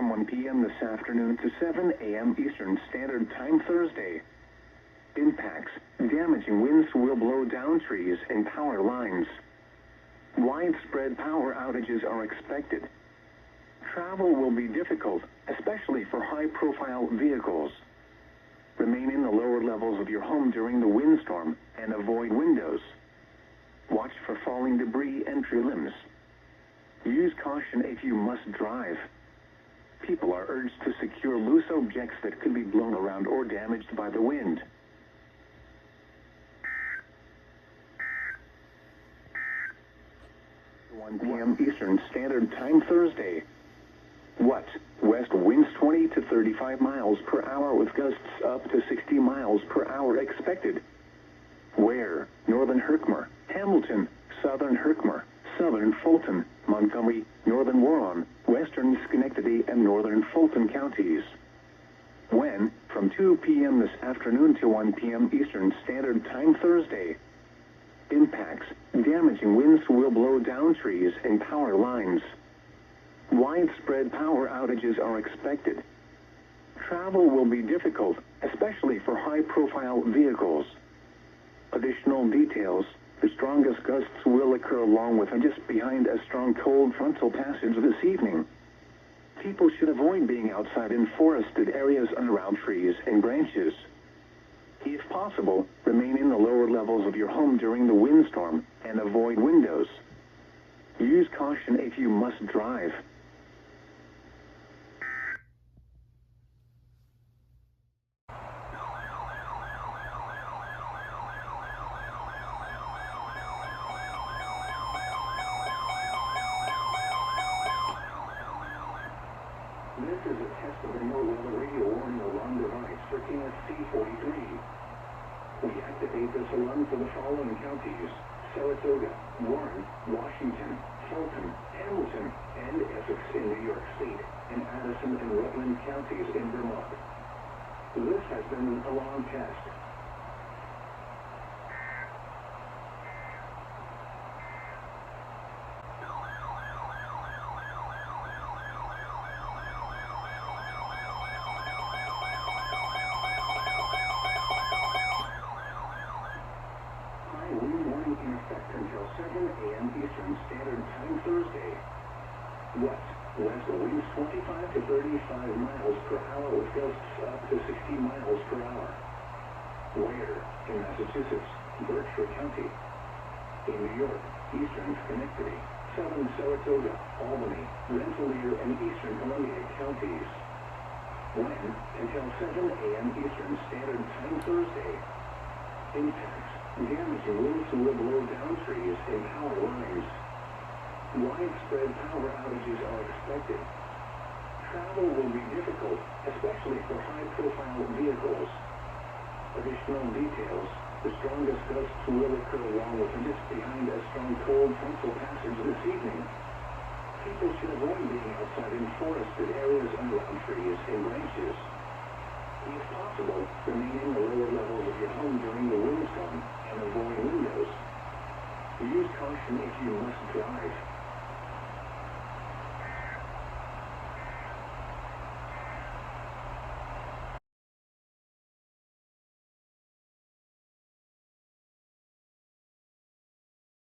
from 1 p.m. this afternoon to 7 a.m. Eastern Standard Time Thursday. Impacts, damaging winds will blow down trees and power lines. Widespread power outages are expected. Travel will be difficult, especially for high-profile vehicles. Remain in the lower levels of your home during the windstorm and avoid windows. Watch for falling debris and tree limbs. Use caution if you must drive. People are urged to secure loose objects that could be blown around or damaged by the wind. One p.m. Eastern Standard Time Thursday. What? West winds 20 to 35 miles per hour with gusts up to 60 miles per hour expected. Where? Northern Herkimer, Hamilton, Southern Herkimer, Southern Fulton, Montgomery, Northern Warren, Western Schenectady, and Northern Fulton counties. When? From 2 p.m. this afternoon to 1 p.m. Eastern Standard Time Thursday. Impacts, damaging winds will blow down trees and power lines. Widespread power outages are expected. Travel will be difficult, especially for high-profile vehicles. Additional details, the strongest gusts will occur along with and just behind a strong cold frontal passage this evening. People should avoid being outside in forested areas and around trees and branches. If possible, remain in the lower levels of your home during the windstorm and avoid windows. Use caution if you must drive. This is a test of the NOAA radio warning alarm device for KSC-43. We activate this alarm for the following counties: Saratoga, Warren, Washington, Fulton, Hamilton, and Essex in New York State, and Addison and Rutland counties in Vermont. This has been an alarm test. In effect until 7 a.m. Eastern Standard Time Thursday. West winds 25 to 35 miles per hour with gusts up to 60 miles per hour. Where? In Massachusetts, Berkshire County. In New York, Eastern Schenectady, Southern Saratoga, Albany, Rensselaer, and Eastern Columbia counties. When? Until 7 a.m. Eastern Standard Time Thursday. Impacts, damaging winds will blow down trees and power lines. Widespread power outages are expected. Travel will be difficult, especially for high-profile vehicles. Additional details, the strongest gusts will occur along with and just behind a strong cold frontal passage this evening. People should avoid being outside in forested areas and around trees and branches. If possible, remain in the lower levels of your home during the windstorm and avoid windows. Use caution if you must drive.